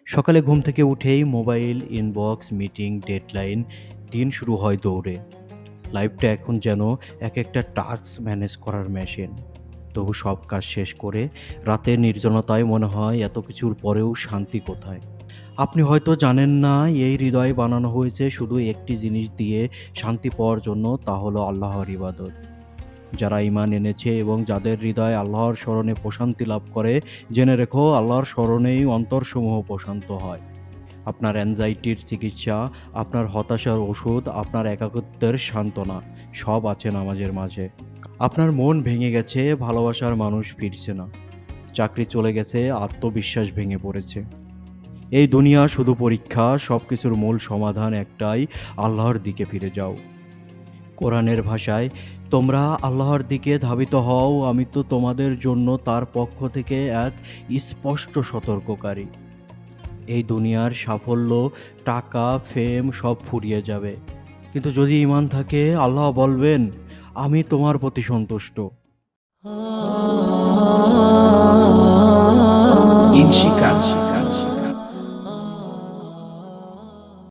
সকালে ঘুম থেকে উঠেই মোবাইল, ইনবক্স, মিটিং, ডেডলাইন, দিন শুরু হয় দৌড়ে। লাইফটা এখন যেন একটা টাস্ক ম্যানেজ করার মেশিন। তবু সব কাজ শেষ করে রাতের নির্জনতায় মনে হয় এত কিছুর পরেও শান্তি কোথায়? আপনি হয়তো জানেন না এই হৃদয় বানানো হয়েছে শুধু একটি জিনিস দিয়ে শান্তি পাওয়ার জন্য, তা হলো আল্লাহর ইবাদত। যারা ঈমান এনেছে এবং যাদের হৃদয় আল্লাহর স্মরণে প্রশান্তি লাভ করে, জেনে রেখো আল্লাহর স্মরণেই অন্তরসমূহ প্রশান্ত হয়। আপনার অ্যাংজাইটির চিকিৎসা, আপনার হতাশার ওষুধ, আপনার একাকিত্বের সান্ত্বনা সব আছে নামাজের মাঝে। আপনার মন ভেঙে গেছে, ভালোবাসার মানুষ ফিরছে না। চাকরি চলে গেছে, আত্মবিশ্বাস ভেঙে পড়েছে। এই দুনিয়া শুধু পরীক্ষা, সবকিছুর মূল সমাধান একটাই, আল্লাহর দিকে ফিরে যাও। কোরআনের ভাষায়, তোমরা আল্লাহর দিকে ধাবিত হও, আমি তো তোমাদের জন্য তার পক্ষ থেকে এক স্পষ্ট সতর্ককারী। এই দুনিয়ার সাফল্য, টাকা, ফেম সব ফুরিয়ে যাবে। কিন্তু যদি ঈমান থাকে, আল্লাহ বলবেন, আমি তোমার প্রতি সন্তুষ্ট।